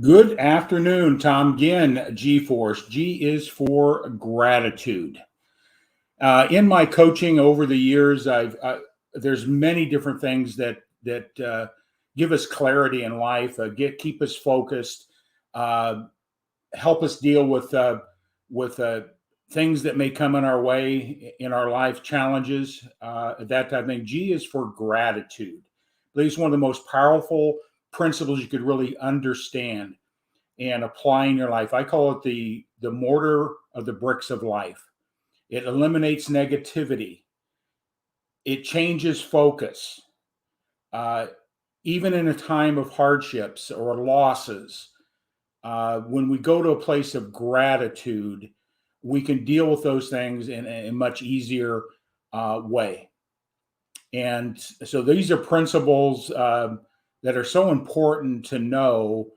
Good afternoon, Tom. Again, G Force. G is for gratitude. In my coaching over the years, there's many different things that give us clarity in life, keep us focused, uh, help us deal with things that may come in our way in our life, challenges, that type of thing. G is for gratitude. I believe it's one of the most powerful principles you could really understand and apply in your life. I call it the mortar of the bricks of life. It eliminates negativity. It changes focus. Uh, Even in a time of hardships or losses, when we go to a place of gratitude, we can deal with those things in a much easier way. And so these are principles that are so important to know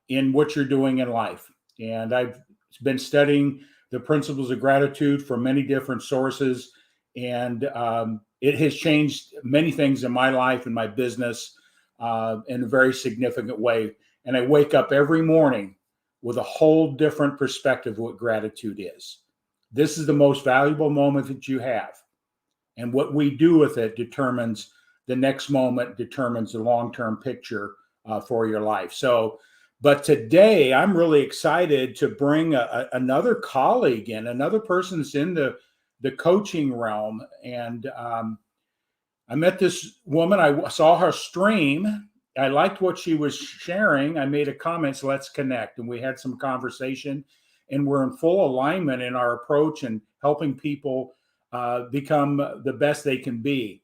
in what you're doing in life. And I've been studying the principles of gratitude from many different sources, and it has changed many things in my life and my business in a very significant way. And I wake up every morning with a whole different perspective of what gratitude is. This is the most valuable moment that you have. And what we do with it determines the next moment, determines the long-term picture for your life. So, but today I'm really excited to bring another colleague in, another person that's in the coaching realm. And I met this woman. I saw her stream. I liked what she was sharing. I made a comment, so let's connect. And we had some conversation, and we're in full alignment in our approach and helping people become the best they can be.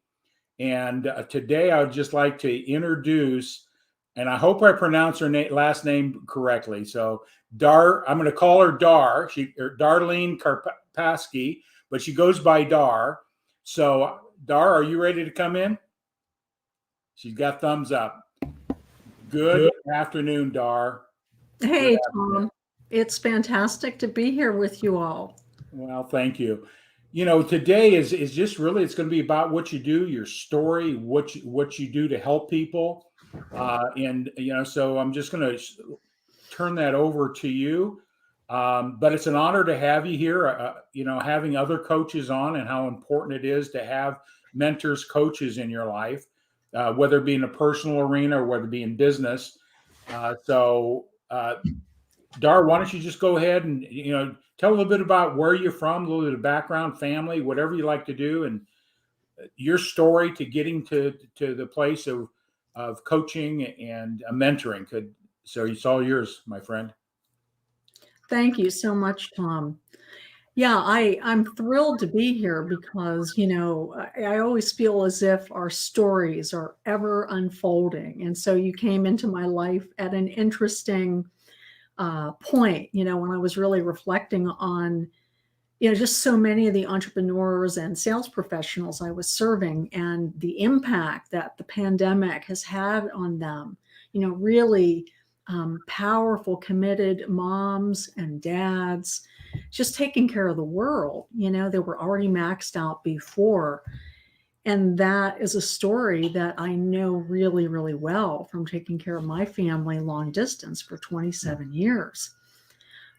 And today I would just like to introduce, and I hope I pronounce her last name correctly. So I'm going to call her Dar, Darlene Karpaski, but she goes by Dar. So Dar, are you ready to come in? She's got thumbs up. Good afternoon, Dar. Hey, Tom. It's fantastic to be here with you all. Well, thank you. Today is just really, it's going to be about what you do, your story, what you do to help people, and so I'm just going to turn that over to you. But it's an honor to have you here. Having other coaches on and how important it is to have mentors, coaches in your life, whether it be in a personal arena or whether it be in business. Dar, why don't you just go ahead and tell a little bit about where you're from, a little bit of background, family, whatever you like to do, and your story to getting to the place of coaching and mentoring. So it's all yours, my friend. Thank you so much, Tom. Yeah, I'm thrilled to be here because, I always feel as if our stories are ever unfolding. And so you came into my life at an interesting point, when I was really reflecting on, just so many of the entrepreneurs and sales professionals I was serving and the impact that the pandemic has had on them, really powerful, committed moms and dads just taking care of the world. They were already maxed out before. And that is a story that I know really, really well from taking care of my family long distance for 27 years.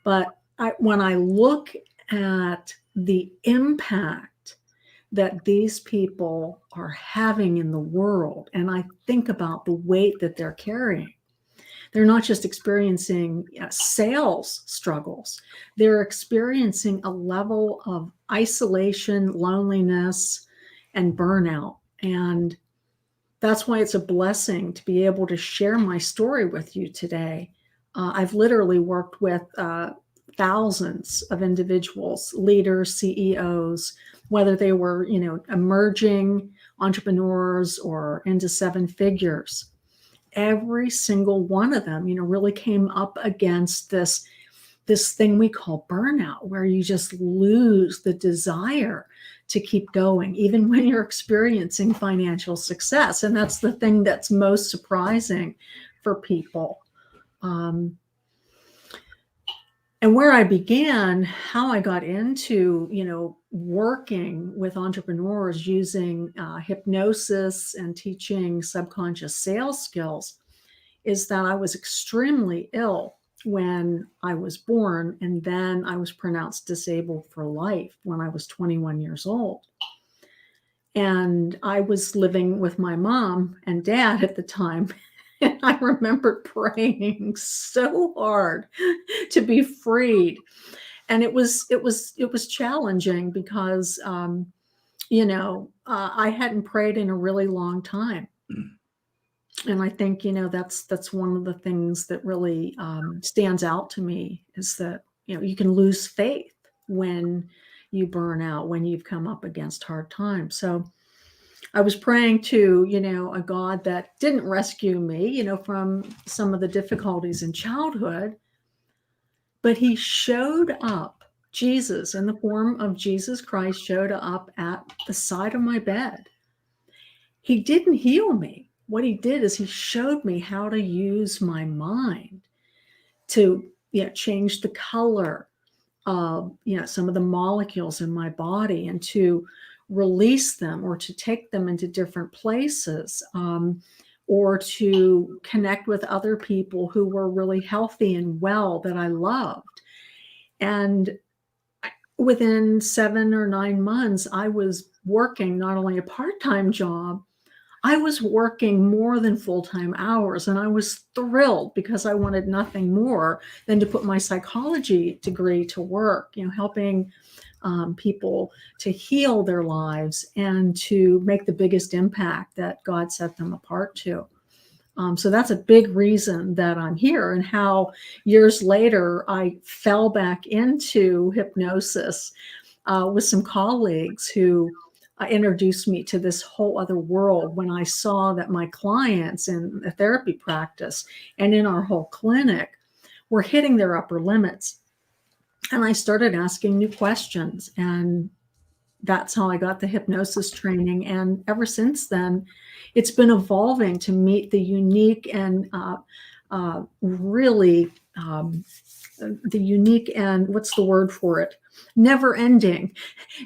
But when I look at the impact that these people are having in the world, and I think about the weight that they're carrying, they're not just experiencing sales struggles, they're experiencing a level of isolation, loneliness, and burnout. And that's why it's a blessing to be able to share my story with you today. I've literally worked with thousands of individuals, leaders, CEOs, whether they were, emerging entrepreneurs or into seven figures. Every single one of them, really came up against this thing we call burnout, where you just lose the desire to keep going, even when you're experiencing financial success. And that's the thing that's most surprising for people. And where I began, how I got into, working with entrepreneurs using hypnosis and teaching subconscious sales skills is that I was extremely ill when I was born, and then I was pronounced disabled for life when I was 21 years old. And I was living with my mom and dad at the time. And I remember praying so hard to be freed. And it was challenging because, I hadn't prayed in a really long time. And I think, that's one of the things that really stands out to me is that, you can lose faith when you burn out, when you've come up against hard times. So I was praying to, a God that didn't rescue me, from some of the difficulties in childhood, but he showed up. Jesus, in the form of Jesus Christ, showed up at the side of my bed. He didn't heal me. What he did is he showed me how to use my mind to change the color of some of the molecules in my body and to release them or to take them into different places, or to connect with other people who were really healthy and well that I loved. And within 7 or 9 months, I was working not only a part-time job, I was working more than full-time hours, and I was thrilled because I wanted nothing more than to put my psychology degree to work, helping people to heal their lives and to make the biggest impact that God set them apart to. So that's a big reason that I'm here, and how years later I fell back into hypnosis with some colleagues who introduced me to this whole other world when I saw that my clients in the therapy practice and in our whole clinic were hitting their upper limits. And I started asking new questions, and that's how I got the hypnosis training. And ever since then, it's been evolving to meet the unique and really the unique and what's the word for it? Never ending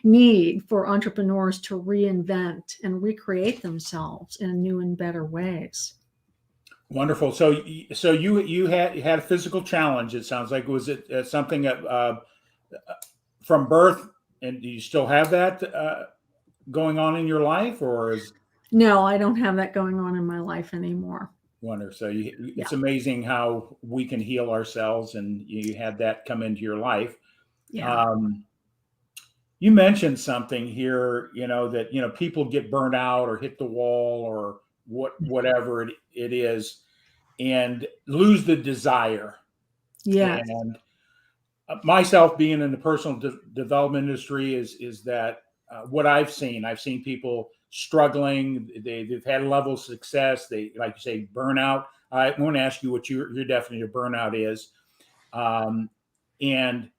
need for entrepreneurs to reinvent and recreate themselves in new and better ways. Wonderful. So you had a physical challenge. It sounds like, was it something from birth, and do you still have that going on in your life, or is? No, I don't have that going on in my life anymore. Wonder. So it's amazing how we can heal ourselves, and you had that come into your life. Yeah. You mentioned something here, that people get burnt out or hit the wall or whatever it is, and lose the desire. Yes. And myself being in the personal development industry is that what I've seen people struggling. They've had a level of success. They, like you say, burnout. I want to ask you what your definition of burnout is, and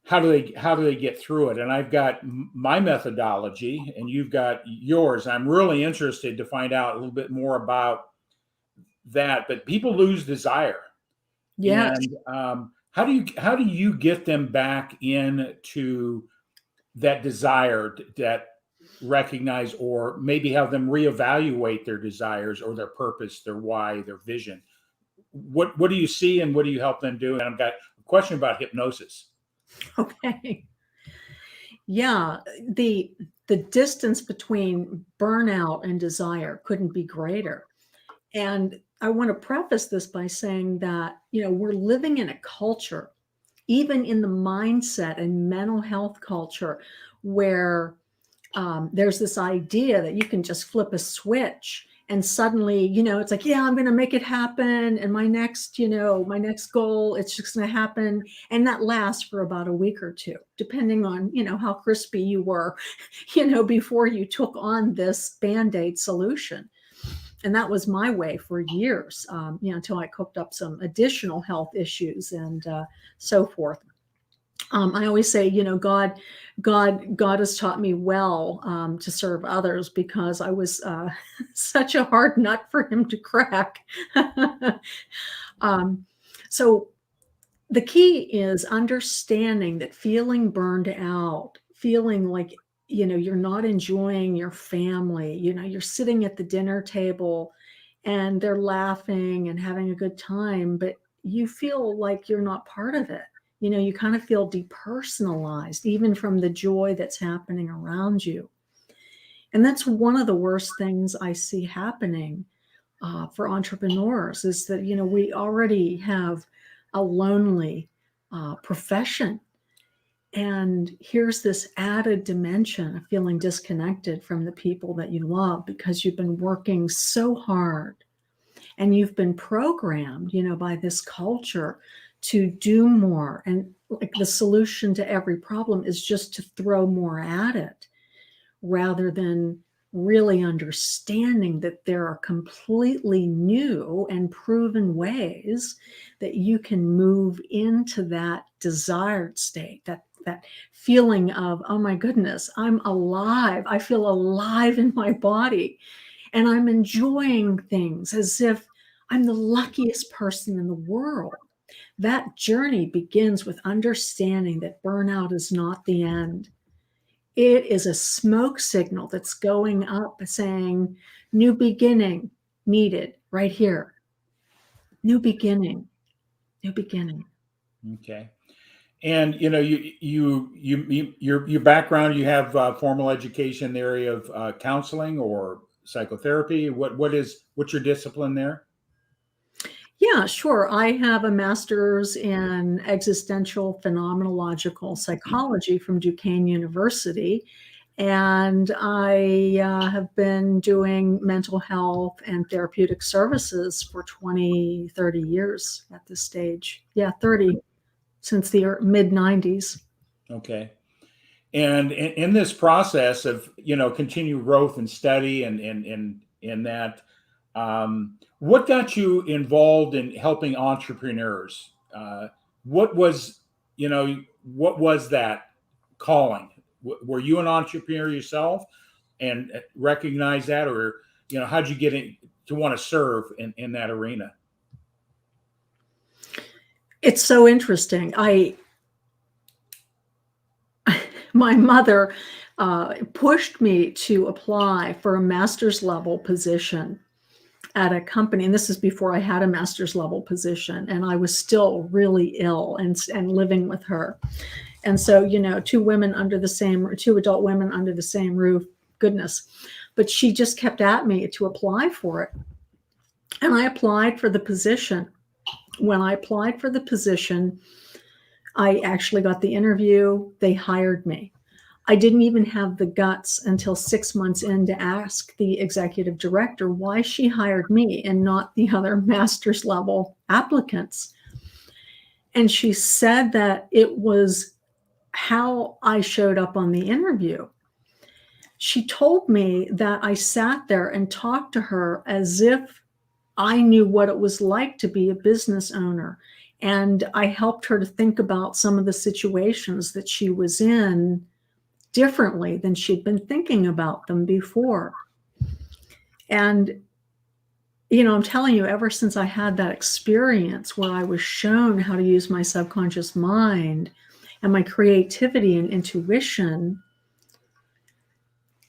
how do they get through it? And I've got my methodology, and you've got yours. I'm really interested to find out a little bit more about that. But people lose desire. Yes. And how do you get them back into that desire, that recognize, or maybe have them reevaluate their desires or their purpose, their why, their vision? What do you see, and what do you help them do? And I've got a question about hypnosis. Okay. Yeah, the distance between burnout and desire couldn't be greater. And I want to preface this by saying that, we're living in a culture, even in the mindset and mental health culture, where there's this idea that you can just flip a switch and suddenly, it's like, yeah, I'm going to make it happen. And my next goal, it's just going to happen. And that lasts for about a week or two, depending on, how crispy you were, before you took on this Band-Aid solution. And that was my way for years, until I cooked up some additional health issues and so forth. I always say, God has taught me well to serve others, because I was such a hard nut for him to crack. So the key is understanding that feeling burned out, feeling like, you're not enjoying your family, you're sitting at the dinner table and they're laughing and having a good time, but you feel like you're not part of it. You kind of feel depersonalized, even from the joy that's happening around you. And that's one of the worst things I see happening for entrepreneurs is that, we already have a lonely profession. And here's this added dimension of feeling disconnected from the people that you love because you've been working so hard and you've been programmed, by this culture to do more. And like the solution to every problem is just to throw more at it rather than really understanding that there are completely new and proven ways that you can move into that desired state, that feeling of, oh my goodness, I'm alive. I feel alive in my body and I'm enjoying things as if I'm the luckiest person in the world. That journey begins with understanding that burnout is not the end. It is a smoke signal that's going up saying, new beginning needed right here. New beginning, new beginning. Okay. And your background, you have formal education in the area of counseling or psychotherapy. What's your discipline there? Yeah, sure. I have a master's in existential phenomenological psychology from Duquesne University. And I have been doing mental health and therapeutic services for 20, 30 years at this stage. Yeah, 30 since the mid 90s. Okay. And in this process of continued growth and study and in that, what got you involved in helping entrepreneurs? What was what was that calling? Were you an entrepreneur yourself and recognize that, or how'd you get to want to serve in that arena? It's so interesting. My mother pushed me to apply for a master's level position at a company. And this is before I had a master's level position. And I was still really ill and living with her. And so, two adult women under the same roof, goodness. But she just kept at me to apply for it. And I applied for the position. When I applied for the position, I actually got the interview. They hired me. I didn't even have the guts until 6 months in to ask the executive director why she hired me and not the other master's level applicants. And she said that it was how I showed up on the interview. She told me that I sat there and talked to her as if I knew what it was like to be a business owner. And I helped her to think about some of the situations that she was in differently than she'd been thinking about them before. And, I'm telling you, ever since I had that experience where I was shown how to use my subconscious mind and my creativity and intuition,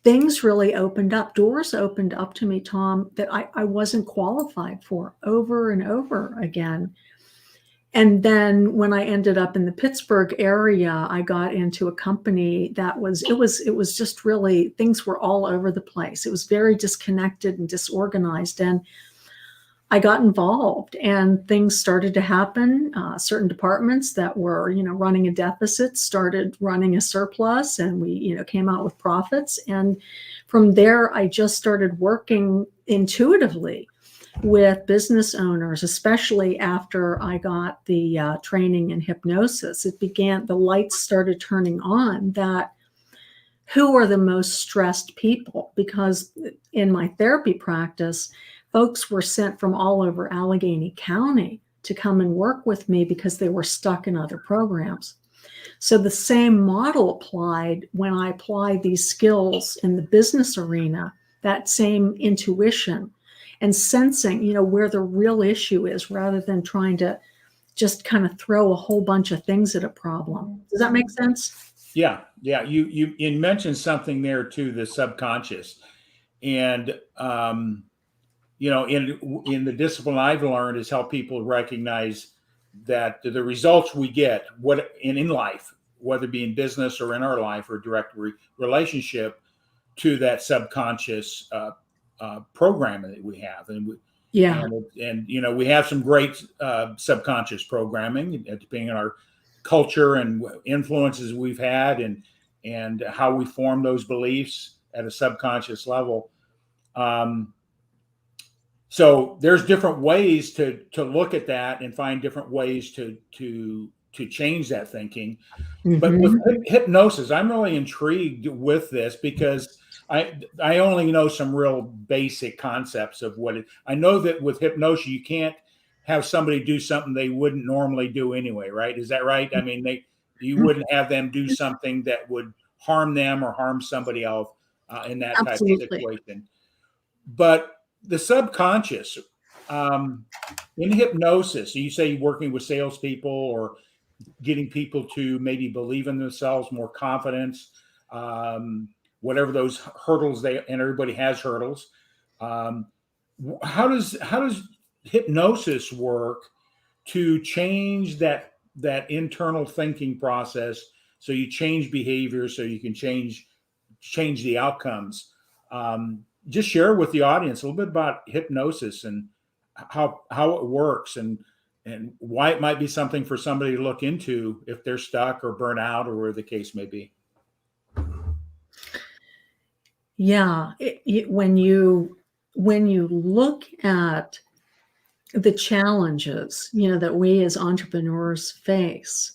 things really opened up. Doors opened up to me, Tom, that I wasn't qualified for over and over again. And then when I ended up in the Pittsburgh area, I got into a company that it was just really, things were all over the place. It was very disconnected and disorganized. And I got involved and things started to happen. Certain departments that were, running a deficit started running a surplus, and we, came out with profits. And from there, I just started working intuitively with business owners, especially after I got the training in hypnosis. The lights started turning on that who are the most stressed people? Because in my therapy practice, folks were sent from all over Allegheny County to come and work with me because they were stuck in other programs. So the same model applied when I applied these skills in the business arena, that same intuition and sensing, where the real issue is rather than trying to just kind of throw a whole bunch of things at a problem. Does that make sense? Yeah. You mentioned something there too, the subconscious. And in the discipline I've learned is help people recognize that the results we get in life, whether it be in business or in our life or direct relationship to that subconscious programming that we have. Yeah. And we have some great subconscious programming depending on our culture and influences we've had and how we form those beliefs at a subconscious level. So there's different ways to look at that and find different ways to change that thinking. But with hypnosis, I'm really intrigued with this because I only know some real basic concepts of what it. I know that with hypnosis, you can't have somebody do something they wouldn't normally do anyway, right? Is that right? I mean, you wouldn't have them do something that would harm them or harm somebody else in that type of situation. But the subconscious in hypnosis, you say working with salespeople or getting people to maybe believe in themselves, more confidence, whatever those hurdles and everybody has hurdles. How does hypnosis work to change that internal thinking process? So you change behavior, so you can change the outcomes. Just share with the audience a little bit about hypnosis and how it works and why it might be something for somebody to look into if they're stuck or burnt out or where the case may be. Yeah. When you look at the challenges, that we as entrepreneurs face,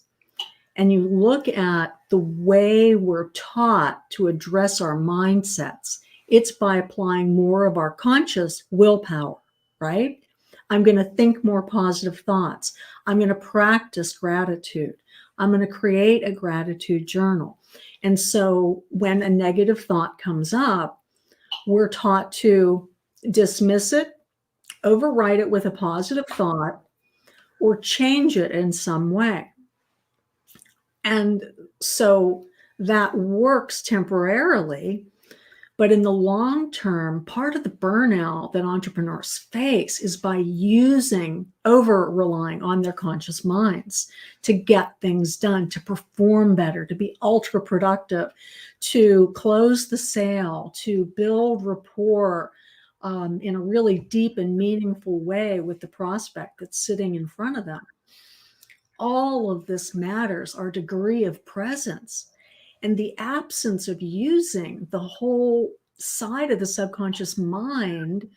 and you look at the way we're taught to address our mindsets, it's by applying more of our conscious willpower, right? I'm going to think more positive thoughts. I'm going to practice gratitude. I'm going to create a gratitude journal. And so when a negative thought comes up, we're taught to dismiss it, override it with a positive thought, or change it in some way. And so that works temporarily, but in the long term, part of the burnout that entrepreneurs face is by over-relying on their conscious minds to get things done, to perform better, to be ultra productive, to close the sale, to build rapport in a really deep and meaningful way with the prospect that's sitting in front of them. All of this matters, our degree of presence. And the absence of using the whole side of the subconscious mind,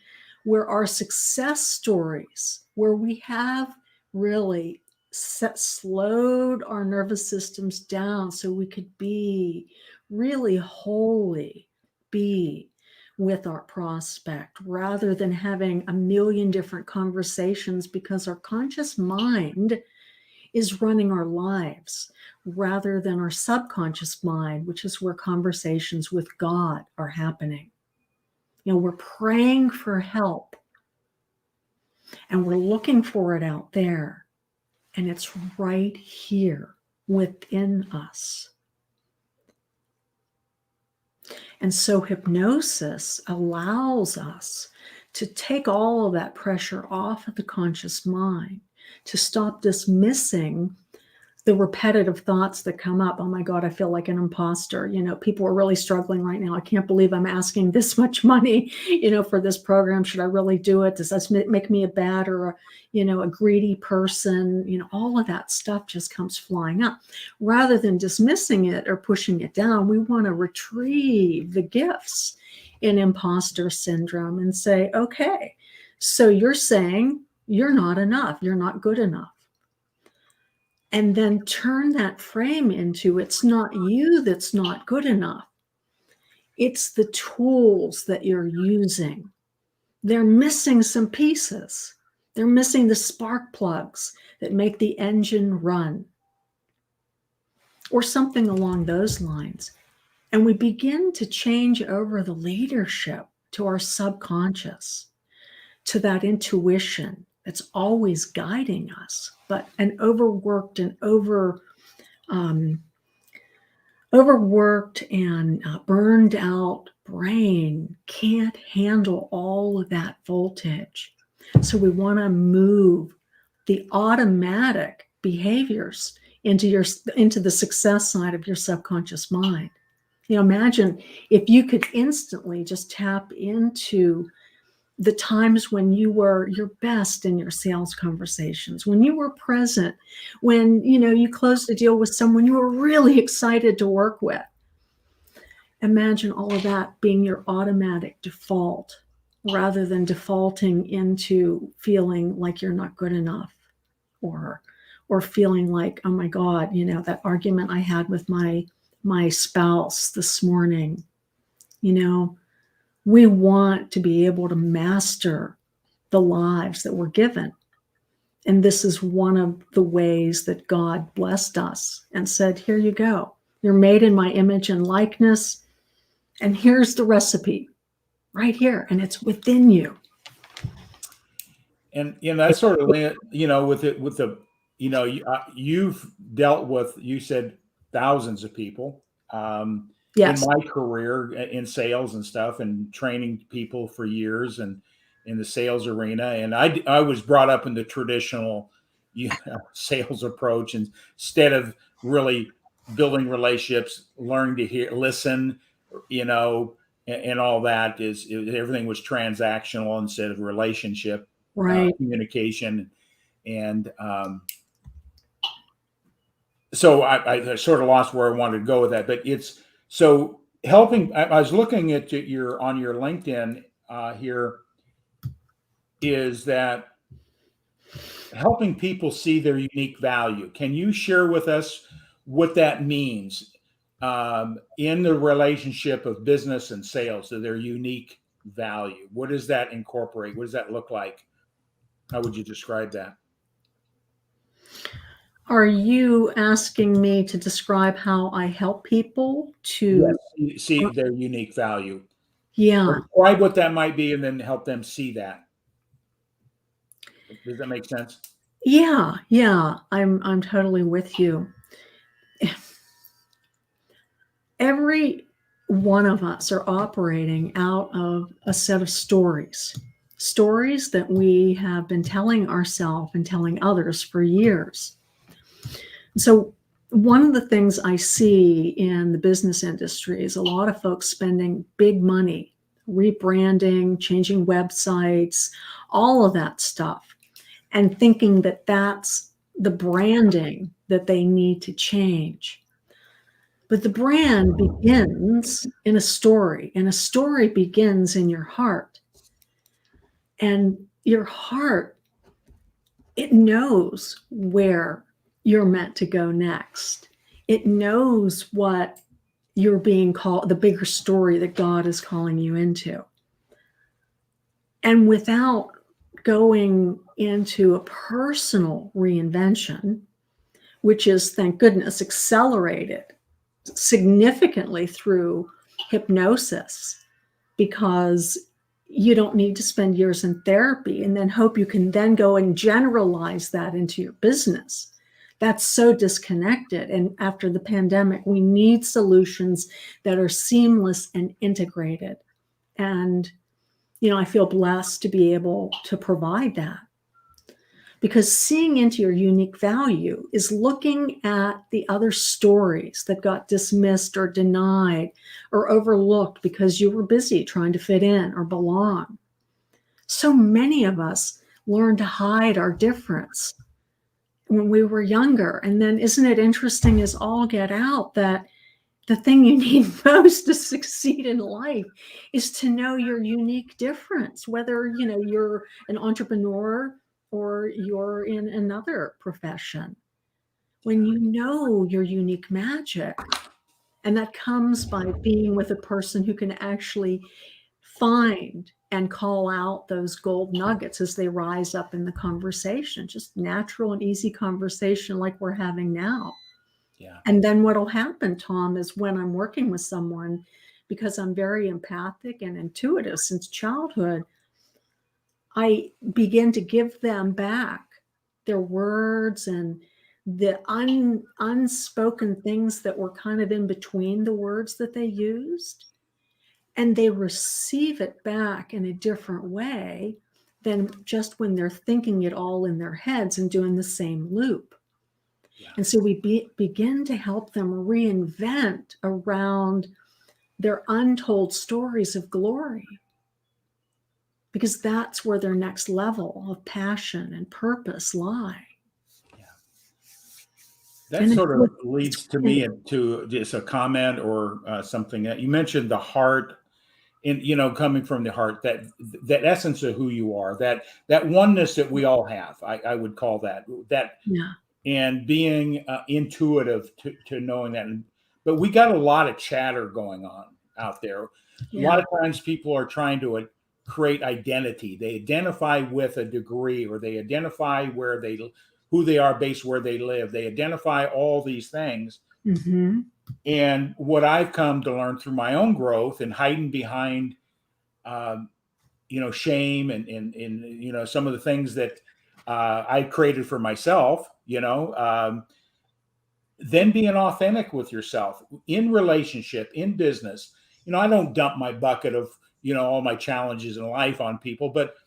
where our success stories, where we have really slowed our nervous systems down so we could be really wholly be with our prospect rather than having a million different conversations, because our conscious mind is running our lives rather than our subconscious mind, which is where conversations with God are happening. We're praying for help and we're looking for it out there, and it's right here within us. And so hypnosis allows us to take all of that pressure off of the conscious mind, to stop dismissing the repetitive thoughts that come up. Oh my God, I feel like an imposter. People are really struggling right now. I can't believe I'm asking this much money, for this program. Should I really do it? Does that make me a bad or a greedy person? All of that stuff just comes flying up. Rather than dismissing it or pushing it down, we want to retrieve the gifts in imposter syndrome and say, okay, so you're saying you're not enough. You're not good enough. And then turn that frame into, it's not you that's not good enough. It's the tools that you're using. They're missing some pieces. They're missing the spark plugs that make the engine run, or something along those lines. And we begin to change over the leadership to our subconscious, to that intuition that's always guiding us, but an overworked and overworked and burned out brain can't handle all of that voltage. So we want to move the automatic behaviors into the success side of your subconscious mind. Imagine if you could instantly just tap into the times when you were your best in your sales conversations, when you were present, when you closed a deal with someone you were really excited to work with. Imagine all of that being your automatic default, rather than defaulting into feeling like you're not good enough, or feeling like, oh my God, that argument I had with my spouse this morning. We want to be able to master the lives that we're given. And this is one of the ways that God blessed us and said, here you go. You're made in my image and likeness. And here's the recipe right here. And it's within you. And that's sort of, with the, you've dealt with, you said, thousands of people. Yes. In my career in sales and stuff, and training people for years, and in the sales arena. And I was brought up in the traditional sales approach, and instead of really building relationships, learning to listen, and all that everything was transactional instead of relationship, right. Communication. And so I sort of lost where I wanted to go with that, but it's so helping. I was looking at on your LinkedIn here, is that helping people see their unique value. Can you share with us what that means in the relationship of business and sales, to their unique value? What does that incorporate? What does that look like? How would you describe that? Are you asking me to describe how I help people to see their unique value? Yeah. Or describe what that might be, and then help them see that. Does that make sense? Yeah. I'm totally with you. Every one of us are operating out of a set of stories that we have been telling ourselves and telling others for years. So one of the things I see in the business industry is a lot of folks spending big money, rebranding, changing websites, all of that stuff, and thinking that that's the branding that they need to change. But the brand begins in a story, and a story begins in your heart. And your heart, it knows where you're meant to go next. It knows what you're being called, the bigger story that God is calling you into. And without going into a personal reinvention, which is, thank goodness, accelerated significantly through hypnosis, because you don't need to spend years in therapy and then hope you can then go and generalize that into your business. That's so disconnected. And after the pandemic, we need solutions that are seamless and integrated. And, I feel blessed to be able to provide that. Because seeing into your unique value is looking at the other stories that got dismissed or denied or overlooked because you were busy trying to fit in or belong. So many of us learned to hide our difference when we were younger. And then isn't it interesting as all get out that the thing you need most to succeed in life is to know your unique difference, whether, you're an entrepreneur or you're in another profession. When you know your unique magic, and that comes by being with a person who can actually find and call out those gold nuggets as they rise up in the conversation, just natural and easy conversation like we're having now. Yeah. And then what'll happen, Tom, is when I'm working with someone, because I'm very empathic and intuitive since childhood, I begin to give them back their words and the unspoken things that were kind of in between the words that they used, and they receive it back in a different way than just when they're thinking it all in their heads and doing the same loop. Yeah. And so we begin to help them reinvent around their untold stories of glory, because that's where their next level of passion and purpose lie. Yeah. That sort of leads to me to just a comment or something that you mentioned, the heart, and coming from the heart, that essence of who you are, that oneness that we all have. I would call that. Yeah. And being intuitive to knowing that. But we got a lot of chatter going on out there. Yeah. A lot of times people are trying to create identity. They identify with a degree, or they identify who they are based where they live. They identify all these things. Mm-hmm. And what I've come to learn through my own growth and hiding behind, shame and some of the things that I created for myself, then being authentic with yourself in relationship, in business. I don't dump my bucket of, all my challenges in life on people, but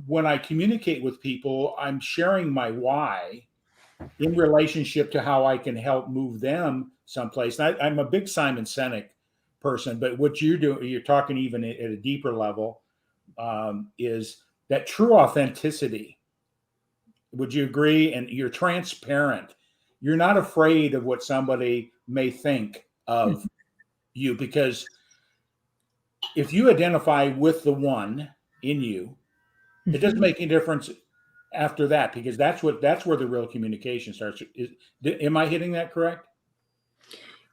when I communicate with people, I'm sharing my why in relationship to how I can help move them someplace. And I'm a big Simon Sinek person, but what you're talking even at a deeper level, is that true authenticity. Would you agree? And you're transparent. You're not afraid of what somebody may think of you, because if you identify with the one in you, it doesn't make any difference after that, because that's where the real communication starts. Am I hitting that correct?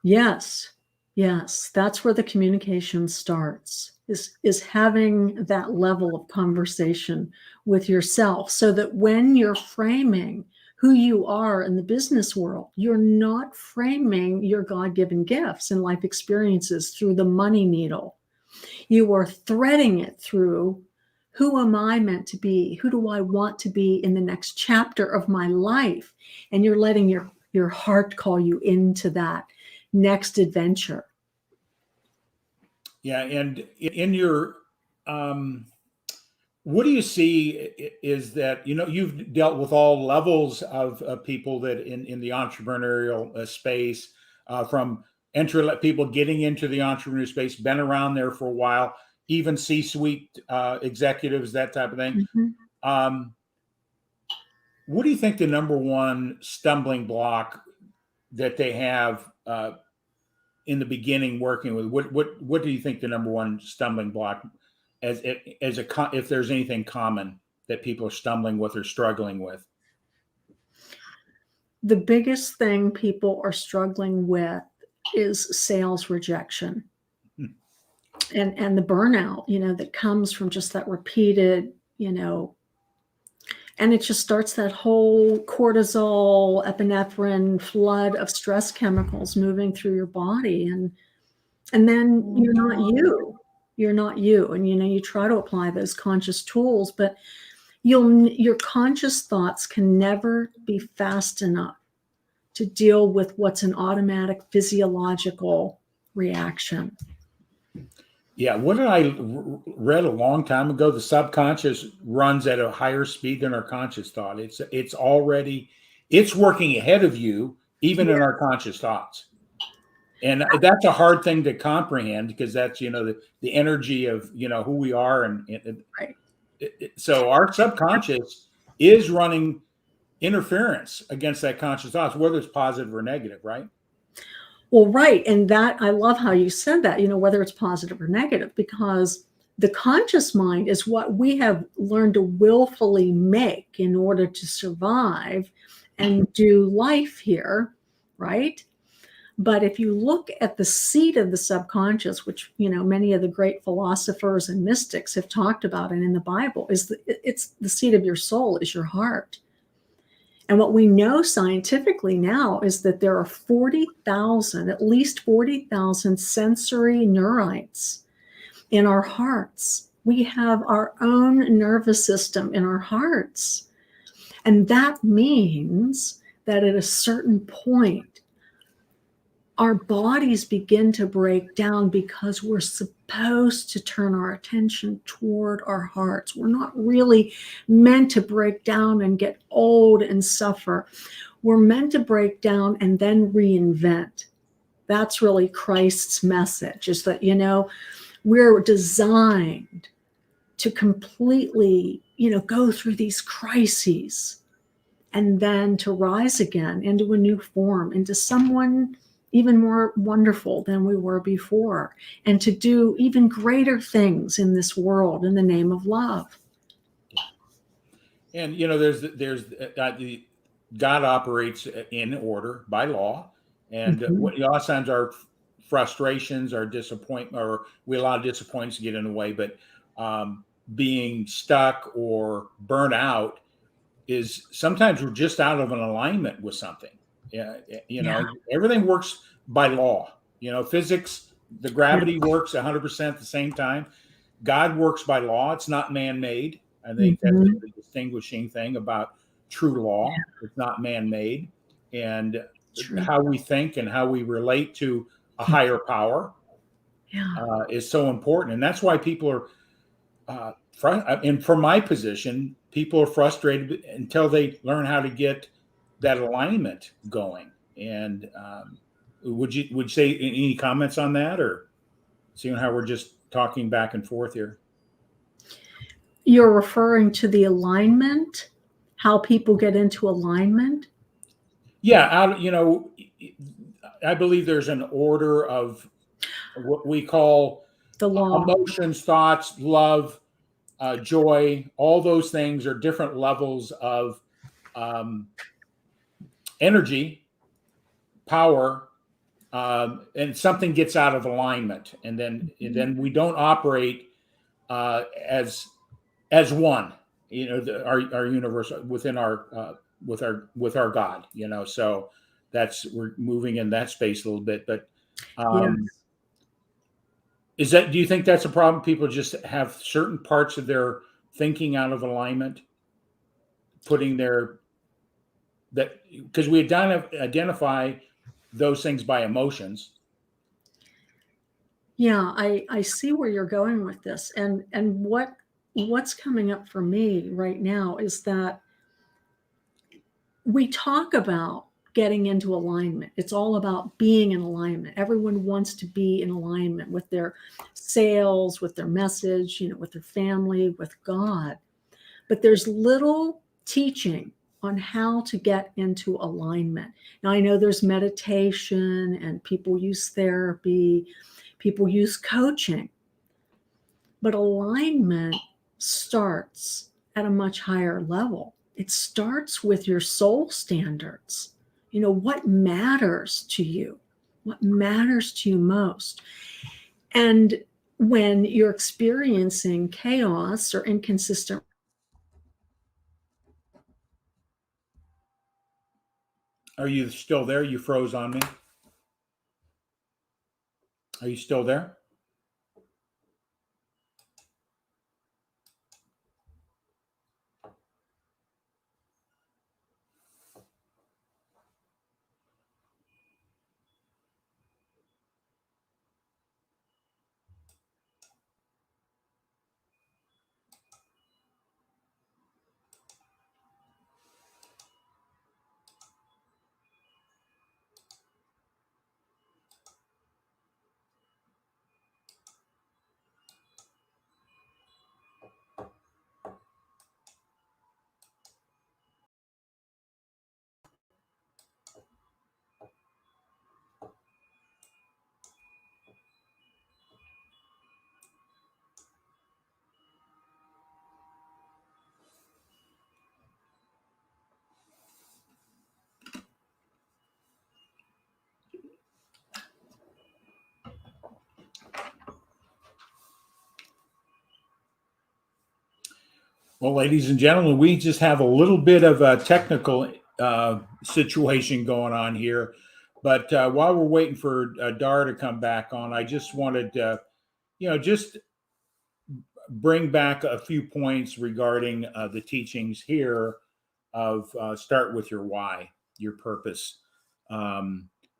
Yes. That's where the communication starts, is having that level of conversation with yourself, so that when you're framing who you are in the business world, you're not framing your God-given gifts and life experiences through the money needle. You are threading it through, who am I meant to be? Who do I want to be in the next chapter of my life? And you're letting your heart call you into that next adventure. Yeah. And in your, what do you see is that, you've dealt with all levels of people that in the entrepreneurial space, from people getting into the entrepreneurial space, been around there for a while, even C-suite executives, that type of thing. Mm-hmm. What do you think the number one stumbling block that they have in the beginning working with? What do you think the number one stumbling block if there's anything common that people are stumbling with or struggling with? The biggest thing people are struggling with is sales rejection. And the burnout, that comes from just that repeated, and it just starts that whole cortisol, epinephrine flood of stress chemicals moving through your body. And then you're not you. And, you try to apply those conscious tools, but your conscious thoughts can never be fast enough to deal with what's an automatic physiological reaction. Yeah, what did I read a long time ago? The subconscious runs at a higher speed than our conscious thought. It's working ahead of you, even in our conscious thoughts. And that's a hard thing to comprehend, because that's, the energy of, who we are. And right. So our subconscious is running interference against that conscious thoughts, whether it's positive or negative, right? Well, right. And that, I love how you said that, whether it's positive or negative, because the conscious mind is what we have learned to willfully make in order to survive and do life here, right? But if you look at the seat of the subconscious, which, many of the great philosophers and mystics have talked about, and in the Bible, it's the seat of your soul, is your heart. And what we know scientifically now is that there are at least 40,000 sensory neurites in our hearts. We have our own nervous system in our hearts. And that means that at a certain point, our bodies begin to break down because we're supposed to turn our attention toward our hearts. We're not really meant to break down and get old and suffer. We're meant to break down and then reinvent. That's really Christ's message, is that, we're designed to completely, go through these crises and then to rise again into a new form, into someone even more wonderful than we were before, and to do even greater things in this world in the name of love. And the God operates in order by law, and a lot of times our frustrations, our disappointment, or we allow disappointments to get in the way. But being stuck or burnt out is sometimes we're just out of an alignment with something. Yeah, everything works by law. Physics, the gravity works 100% at the same time. God works by law. It's not man-made. I think that's the distinguishing thing about true law. It's not man-made. And how we think and how we relate to a higher power is so important. And that's why people are, and from my position, people are frustrated until they learn how to get that alignment going. And would you say any comments on that, or seeing how we're just talking back and forth here? You're referring to the alignment, how people get into alignment? Yeah, I believe there's an order of what we call the law. Emotions, thoughts, love, joy. All those things are different levels of energy, power, and something gets out of alignment, and then we don't operate as one. Our universe within our with our God. So we're moving in that space a little bit. But do you think that's a problem? People just have certain parts of their thinking out of alignment, because we identify those things by emotions. Yeah, I see where you're going with this. And what's coming up for me right now is that we talk about getting into alignment. It's all about being in alignment. Everyone wants to be in alignment with their sales, with their message, with their family, with God. But there's little teaching on how to get into alignment. Now, I know there's meditation and people use therapy, people use coaching, but alignment starts at a much higher level. It starts with your soul standards. What matters to you? What matters to you most? And when you're experiencing chaos or inconsistent. Are you still there? You froze on me. Are you still there? Well, ladies and gentlemen, we just have a little bit of a technical situation going on here. But while we're waiting for Dar to come back on, I just wanted to, just bring back a few points regarding the teachings here of start with your why. your purpose.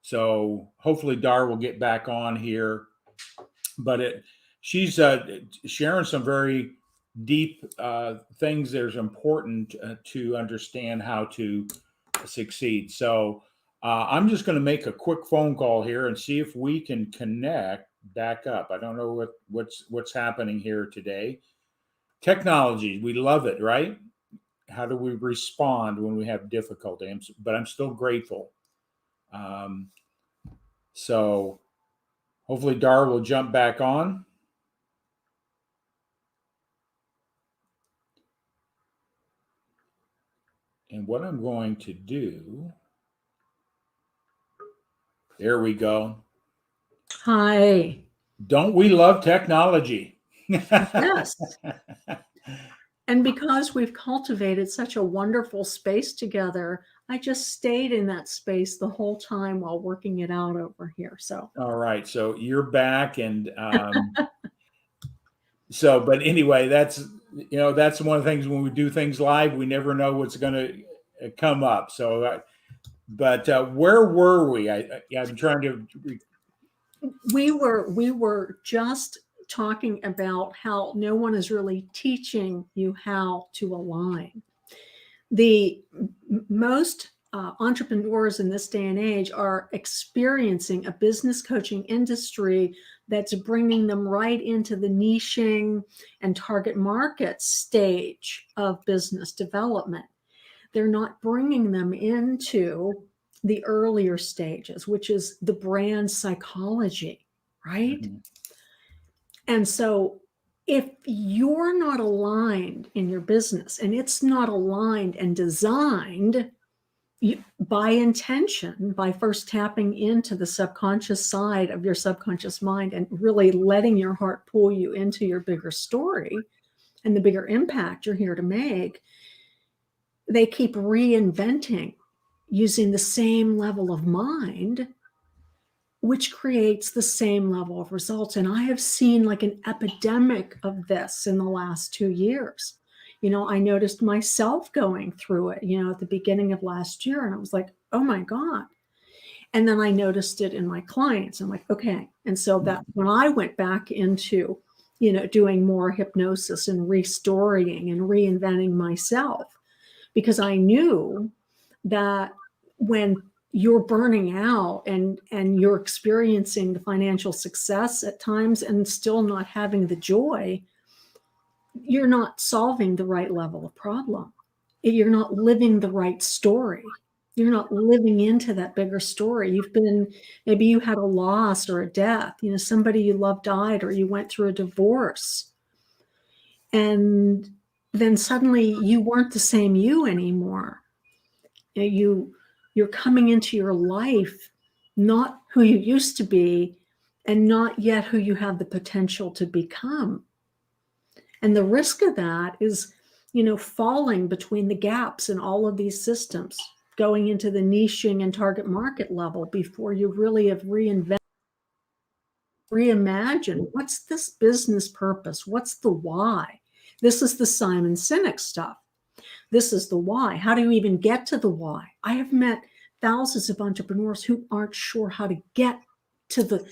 So hopefully Dar will get back on here, but she's sharing some very deep things that are important to understand how to succeed. So I'm just going to make a quick phone call here and see if we can connect back up. I don't know what's happening here today. Technology, we love it, right? How do we respond when we have difficulty? But I'm still grateful. So hopefully Dar will jump back on. And what I'm going to do, there we go. Hi. Don't we love technology? Yes. And because we've cultivated such a wonderful space together, I just stayed in that space the whole time while working it out over here. So, all right. So you're back. And but anyway, that's one of the things when we do things live, we never know what's going to come up. So, but where were we? I'm trying to. we were just talking about how no one is really teaching you how to align. The most entrepreneurs in this day and age are experiencing a business coaching industry that's bringing them right into the niching and target market stage of business development. They're not bringing them into the earlier stages, which is the brand psychology, right? Mm-hmm. And so if you're not aligned in your business and it's not aligned and designed by intention, by first tapping into the subconscious side of your subconscious mind and really letting your heart pull you into your bigger story and the bigger impact you're here to make, they keep reinventing using the same level of mind, which creates the same level of results. And I have seen like an epidemic of this in the last 2 years. I noticed myself going through it, at the beginning of last year. And I was like, oh my God. And then I noticed it in my clients. I'm like, okay. And so that when I went back into, doing more hypnosis and restoring and reinventing myself, because I knew that when you're burning out and you're experiencing the financial success at times and still not having the joy, you're not solving the right level of problem. You're not living the right story. You're not living into that bigger story. Maybe you had a loss or a death, somebody you love died, or you went through a divorce. And then suddenly you weren't the same you anymore. You're coming into your life not who you used to be and not yet who you have the potential to become. And the risk of that is, falling between the gaps in all of these systems, going into the niching and target market level before you really have reimagined what's this business purpose? What's the why? This is the Simon Sinek stuff. This is the why. How do you even get to the why? I have met thousands of entrepreneurs who aren't sure how to get to the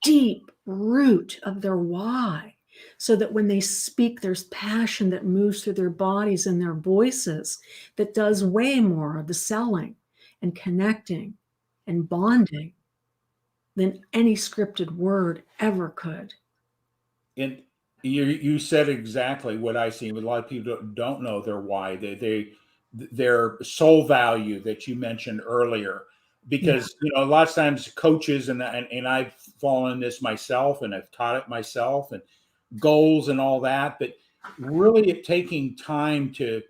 deep root of their why, so that when they speak, there's passion that moves through their bodies and their voices that does way more of the selling and connecting and bonding than any scripted word ever could. And you said exactly what I see. A lot of people don't know their why, their soul value that you mentioned earlier, because a lot of times coaches and I've fallen in this myself, and I've taught it myself, and goals and all that, but really taking time to,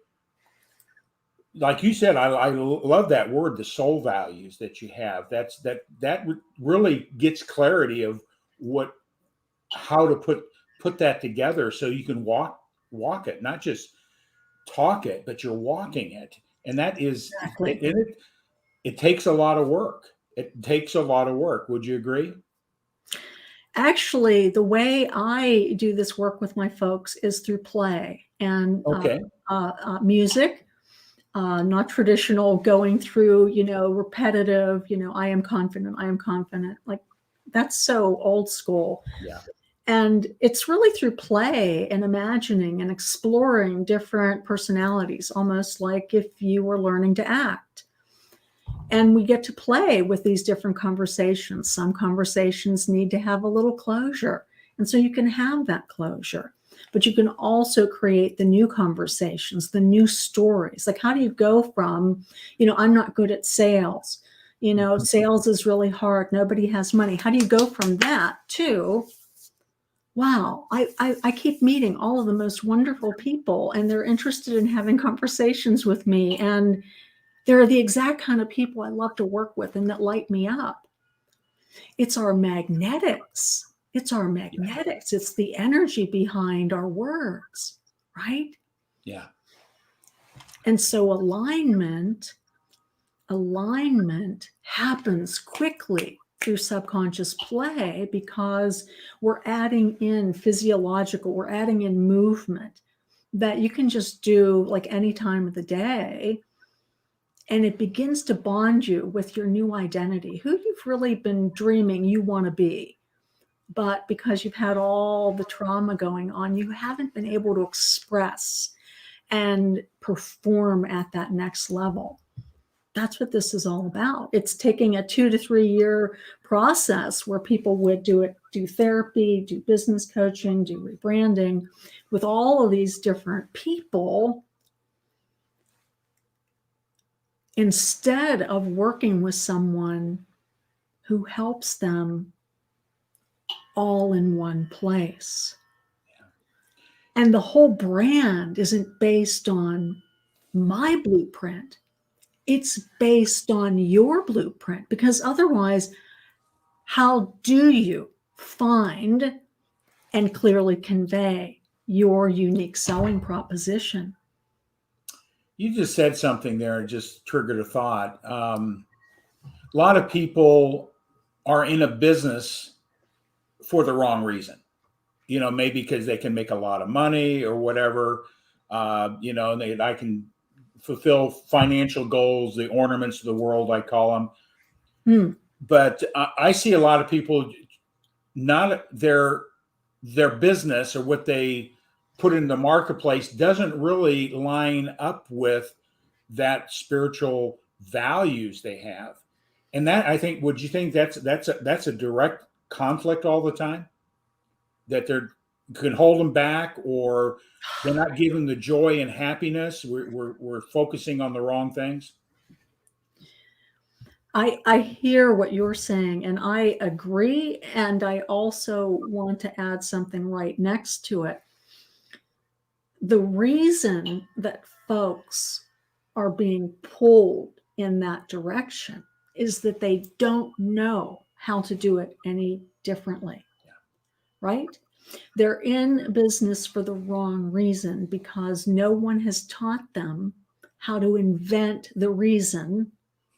like you said, I love that word, the soul values that you have. That really gets clarity of how to put that together so you can walk it, not just talk it, but you're walking it. And that is, exactly. It takes a lot of work. It takes a lot of work. Would you agree? Actually, the way I do this work with my folks is through play and music. not traditional, going through, repetitive, I am confident, I am confident. Like, that's so old school. Yeah. And it's really through play and imagining and exploring different personalities, almost like if you were learning to act. And we get to play with these different conversations. Some conversations need to have a little closure. And so you can have that closure. But you can also create the new conversations, the new stories. Like, how do you go from, I'm not good at sales. Sales is really hard. Nobody has money. How do you go from that to, wow, I keep meeting all of the most wonderful people, and they're interested in having conversations with me. And they're the exact kind of people I love to work with and that light me up. It's our magnetics. It's our magnetics. It's the energy behind our words, right? Yeah. And so alignment happens quickly through subconscious play because we're adding in physiological, we're adding in movement that you can just do like any time of the day. And it begins to bond you with your new identity, who you've really been dreaming you want to be. But because you've had all the trauma going on, you haven't been able to express and perform at that next level. That's what this is all about. It's taking a 2 to 3 year process where people would do therapy, do business coaching, do rebranding with all of these different people, instead of working with someone who helps them all in one place. And the whole brand isn't based on my blueprint. It's based on your blueprint, because otherwise, how do you find and clearly convey your unique selling proposition? You just said something there, just triggered a thought. A lot of people are in a business for the wrong reason, maybe because they can make a lot of money or whatever, and I can fulfill financial goals, the ornaments of the world, I call them. But I see a lot of people, not their business or what they put in the marketplace doesn't really line up with that spiritual values they have. And that, I think, would you think that's a direct conflict all the time? That they're can hold them back, or they're not giving the joy and happiness. We're focusing on the wrong things. I hear what you're saying, and I agree. And I also want to add something right next to it. The reason that folks are being pulled in that direction is that they don't know how to do it any differently, right? They're in business for the wrong reason because no one has taught them how to invent the reason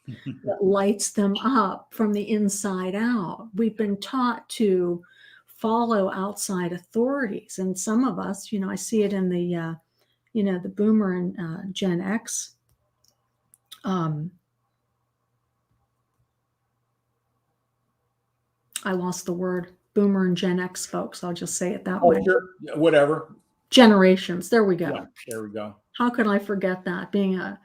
that lights them up from the inside out. We've been taught to follow outside authorities. And some of us, I see it in the, the boomer and Gen X. I lost the word. Boomer and Gen X folks. I'll just say it that way. Sure. Whatever. Generations. There we go. Yeah, there we go. How could I forget that, being a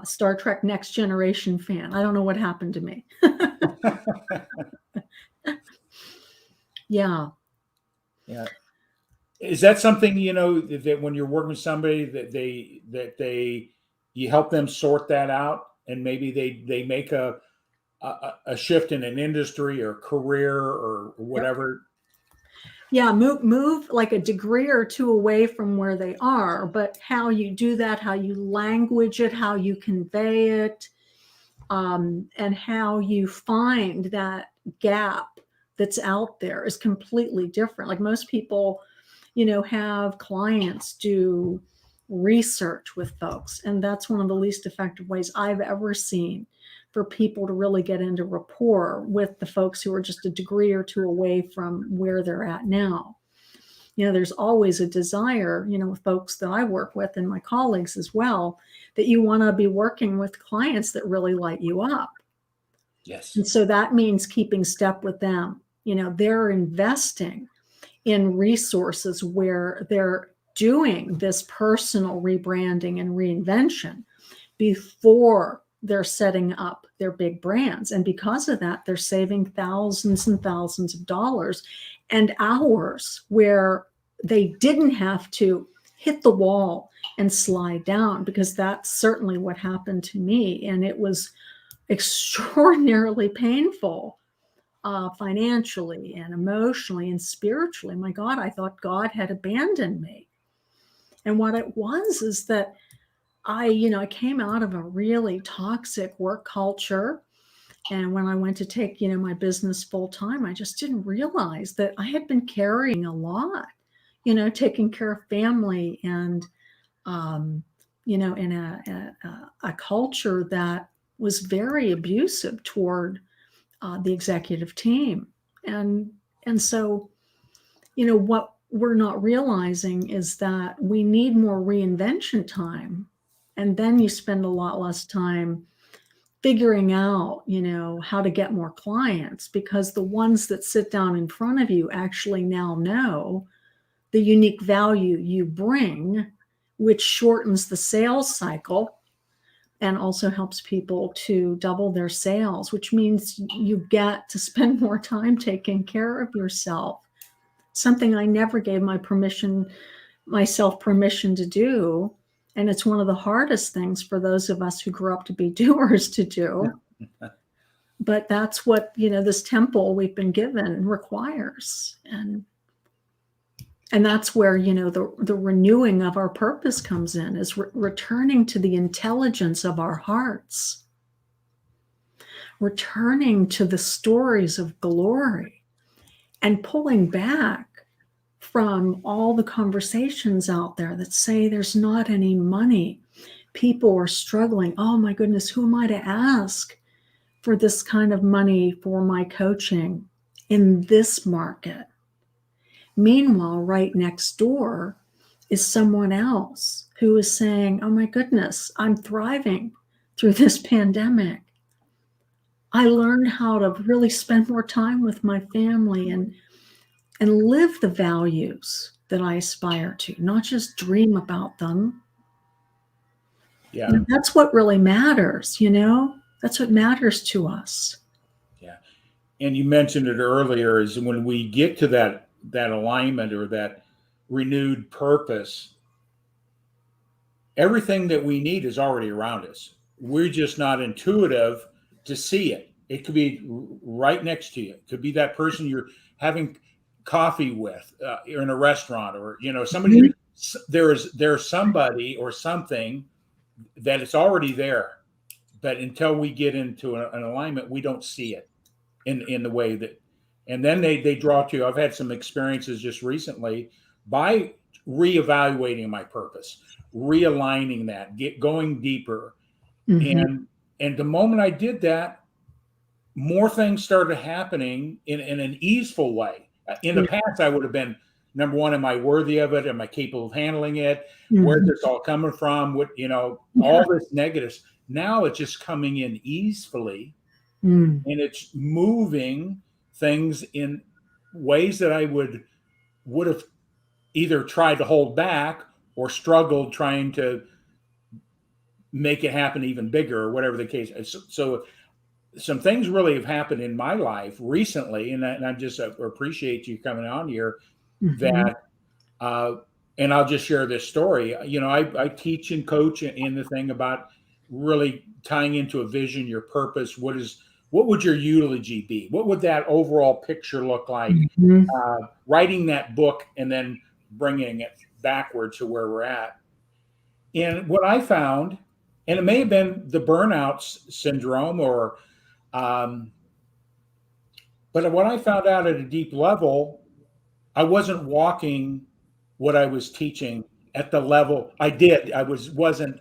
Star Trek Next Generation fan? I don't know what happened to me. Yeah. Yeah. Is that something, that when you're working with somebody that you help them sort that out, and maybe they make a shift in an industry or career or whatever? Yeah, move like a degree or two away from where they are, but how you do that, how you language it, how you convey it, and how you find that gap that's out there is completely different. Like, most people, have clients do research with folks, and that's one of the least effective ways I've ever seen for people to really get into rapport with the folks who are just a degree or two away from where they're at now. there's always a desire, with folks that I work with and my colleagues as well, that you want to be working with clients that really light you up. Yes. And so that means keeping step with them. They're investing in resources where they're doing this personal rebranding and reinvention before they're setting up their big brands. And because of that, they're saving thousands and thousands of dollars and hours where they didn't have to hit the wall and slide down, because that's certainly what happened to me. And it was extraordinarily painful, financially and emotionally and spiritually. My God, I thought God had abandoned me. And what it was is that I came out of a really toxic work culture. And when I went to take, my business full time, I just didn't realize that I had been carrying a lot, taking care of family and, in a culture that was very abusive toward the executive team. And so, what we're not realizing is that we need more reinvention time. And then you spend a lot less time figuring out, how to get more clients, because the ones that sit down in front of you actually now know the unique value you bring, which shortens the sales cycle and also helps people to double their sales, which means you get to spend more time taking care of yourself. Something I never gave myself permission to do. And it's one of the hardest things for those of us who grew up to be doers to do. But that's what, this temple we've been given requires. And that's where, the renewing of our purpose comes in, is returning to the intelligence of our hearts, returning to the stories of glory, and pulling back from all the conversations out there that say there's not any money. People are struggling. Oh my goodness, who am I to ask for this kind of money for my coaching in this market? Meanwhile, right next door is someone else who is saying, oh my goodness, I'm thriving through this pandemic. I learned how to really spend more time with my family and live the values that I aspire to, not just dream about them. Yeah. That's what really matters, that's what matters to us. Yeah. And you mentioned it earlier, is when we get to that alignment or that renewed purpose, everything that we need is already around us. We're just not intuitive to see it. It could be right next to you. It could be that person you're having coffee with in a restaurant, or somebody. Mm-hmm. There's somebody or something that it's already there, but until we get into an alignment, we don't see it in the way that. And then they draw to you. I've had some experiences just recently by reevaluating my purpose, realigning that, going deeper. Mm-hmm. And the moment I did that, more things started happening in an easeful way. In the past, I would have been, number one, am I worthy of it? Am I capable of handling it? Mm-hmm. Where's this all coming from? What, all this negatives. Now it's just coming in easefully, and it's moving things in ways that I would have either tried to hold back or struggled trying to make it happen even bigger, or whatever the case is. So some things really have happened in my life recently, and I just appreciate you coming on here. Mm-hmm. That, and I'll just share this story. I teach and coach in the thing about really tying into a vision, your purpose. What would your eulogy be? What would that overall picture look like? Mm-hmm. Writing that book and then bringing it backward to where we're at. And what I found, and it may have been the burnout syndrome, or but what I found out at a deep level, I wasn't walking what I was teaching at the level I did. I wasn't,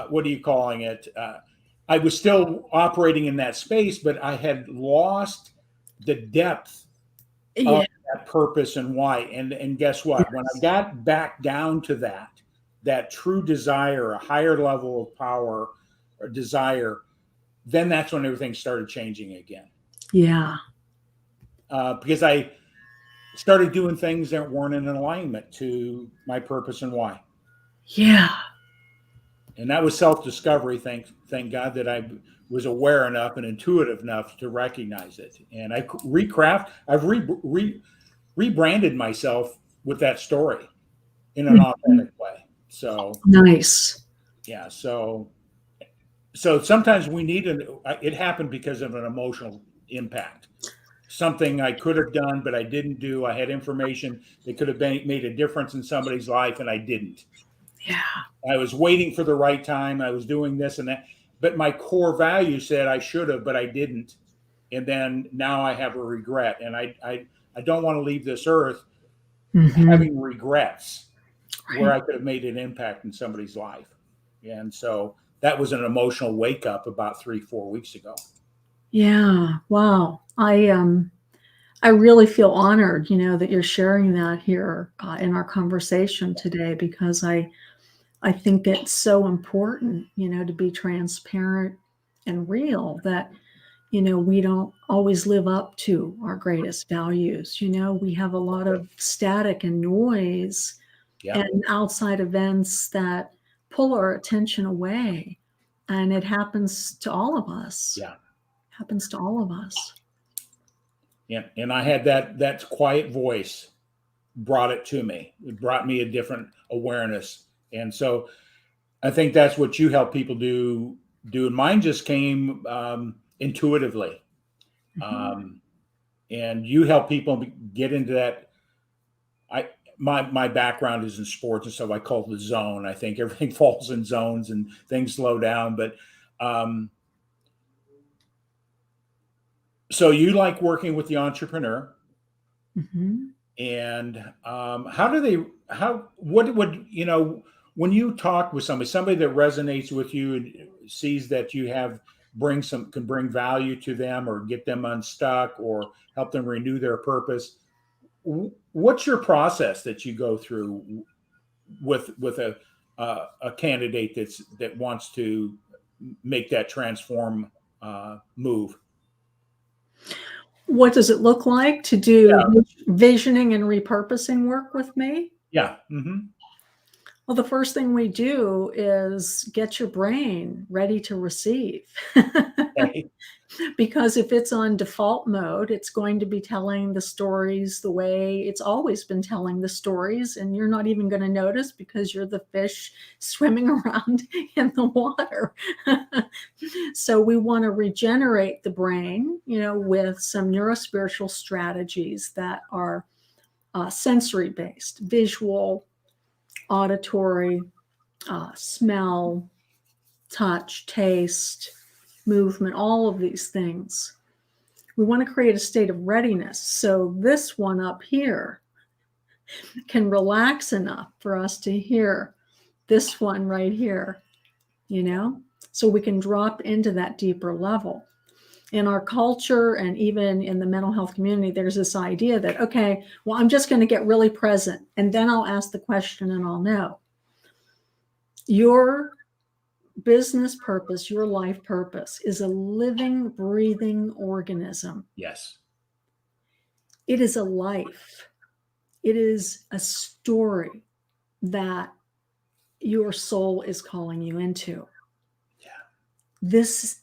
what are you calling it? I was still operating in that space, but I had lost the depth of that purpose and why. And guess what? When I got back down to that true desire, a higher level of power or desire, then that's when everything started changing again. Yeah. Because I started doing things that weren't in alignment to my purpose and why. Yeah. And that was self-discovery. Thank God that I was aware enough and intuitive enough to recognize it. And I've rebranded myself with that story in an authentic way. So Nice. yeah. So sometimes we need it happened because of an emotional impact. Something I could have done, but I didn't do. I had information that could have made a difference in somebody's life, and I didn't. Yeah. I was waiting for the right time. I was doing this and that, but my core value said I should have, but I didn't. And then now I have a regret, and I don't want to leave this earth having regrets where I could have made an impact in somebody's life. And so that was an emotional wake up about 3-4 weeks ago. Yeah. Wow. I really feel honored, that you're sharing that here in our conversation today, because I think it's so important, to be transparent and real, that, we don't always live up to our greatest values. We have a lot of static and noise and outside events that pull our attention away. And it happens to all of us. Yeah. Happens to all of us. Yeah. And I had that quiet voice brought it to me. It brought me a different awareness. And so I think that's what you help people do. And mine just came intuitively. And you help people get into that. My background is in sports, and so I call it the zone. I think everything falls in zones and things slow down. But so you like working with the entrepreneur. And what would, when you talk with somebody that resonates with you and sees that you can bring value to them or get them unstuck or help them renew their purpose, what's your process that you go through with a candidate that wants to make that transform move? What does it look like to do visioning and repurposing work with me? Yeah. Well, the first thing we do is get your brain ready to receive. Okay. Because if it's on default mode, it's going to be telling the stories the way it's always been telling the stories, and you're not even going to notice because you're the fish swimming around in the water. So we want to regenerate the brain, with some neurospiritual strategies that are sensory-based, visual, auditory, smell, touch, taste, movement, all of these things. We want to create a state of readiness. So this one up here can relax enough for us to hear this one right here, so we can drop into that deeper level. In our culture and even in the mental health community, there's this idea that, okay, well, I'm just going to get really present and then I'll ask the question and I'll know. Your business purpose, your life purpose, is a living, breathing organism. Yes. It is a life. It is a story that your soul is calling you into. Yeah. This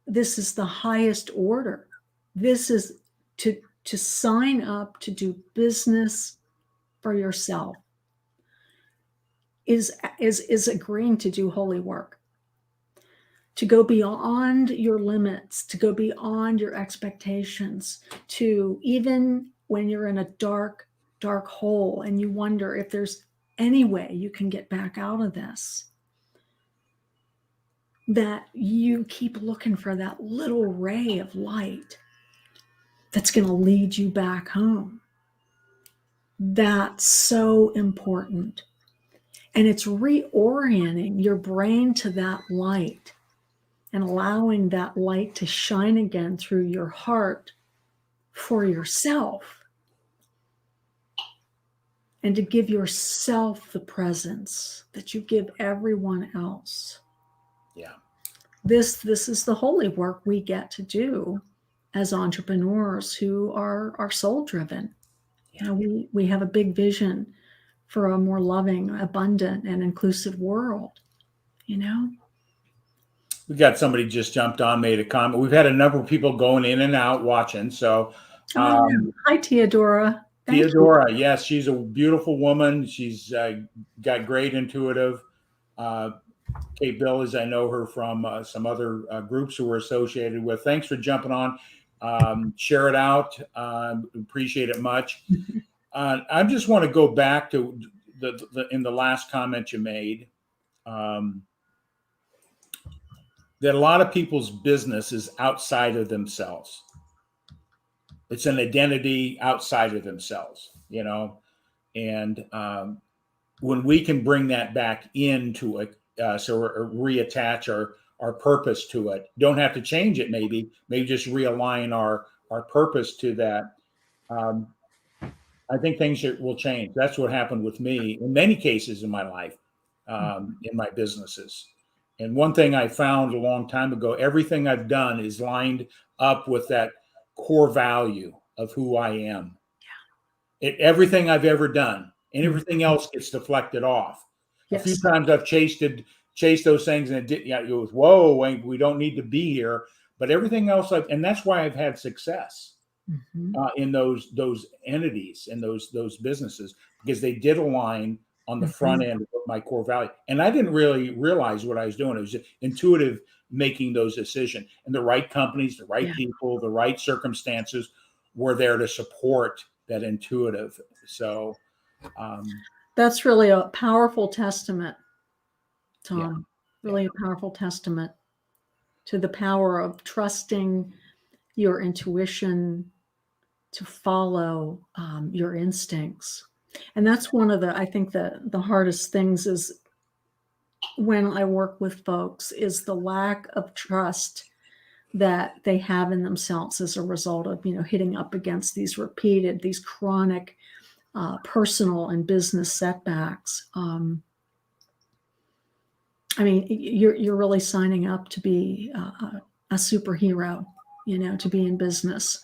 is the highest order. This is to sign up to do business for yourself. Is agreeing to do holy work, to go beyond your limits, to go beyond your expectations, to even when you're in a dark, dark hole and you wonder if there's any way you can get back out of this, that you keep looking for that little ray of light that's going to lead you back home. That's so important. And it's reorienting your brain to that light and allowing that light to shine again through your heart for yourself. and to give yourself the presence that you give everyone else. Yeah. This is the holy work we get to do as entrepreneurs who are soul driven. Yeah. You know, we have a big vision for a more loving, abundant, and inclusive world. You know, We got somebody just jumped on, made a comment. We've had a number of people going in and out watching. So, hi Theodora. Thank you. Theodora, yes, she's a beautiful woman. She's got great intuitive Kate Billis, I know her from some other groups who we're associated with. Thanks for jumping on. Share it out. Appreciate it much. I just want to go back to in the last comment you made, that a lot of people's business is outside of themselves. It's an identity outside of themselves, you know, and when we can bring that back into it, so reattach our purpose to it. Don't have to change it. Maybe just realign our purpose to that. I think things will change. That's what happened with me in many cases in my life, in my businesses. And one thing I found a long time ago, everything I've done is lined up with that core value of who I am. Everything I've ever done, and everything else gets deflected off. Yes. A few times I've chased those things, and it was, whoa, we don't need to be here. But everything else, and that's why I've had success in those entities and those businesses, because they did align on the front end of my core value. And I didn't really realize what I was doing. It was just intuitive making those decisions, and the right companies, the right people, the right circumstances were there to support that intuitive. So that's really a powerful testament, Tom. Really a powerful testament to the power of trusting your intuition, to follow your instincts. And that's one of I think the hardest things is when I work with folks is the lack of trust that they have in themselves as a result of, hitting up against these chronic personal and business setbacks. I mean, you're really signing up to be a superhero, to be in business.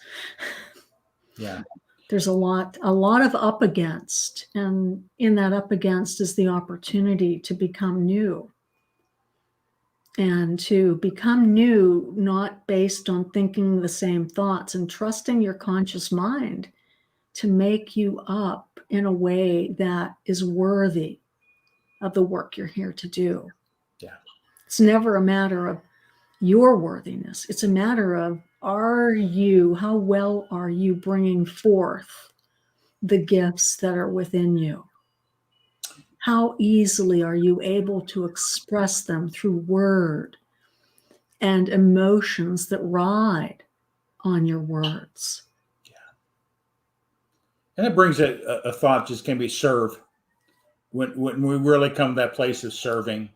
Yeah. There's a lot of up against, and in that up against is the opportunity to become new. And to become new, not based on thinking the same thoughts, and trusting your conscious mind to make you up in a way that is worthy of the work you're here to do. Yeah. It's never a matter of your worthiness. It's a matter of, how well are you bringing forth the gifts that are within you? How easily are you able to express them through word and emotions that ride on your words? Yeah. And it brings a thought, just can be serve. When we really come to that place of serving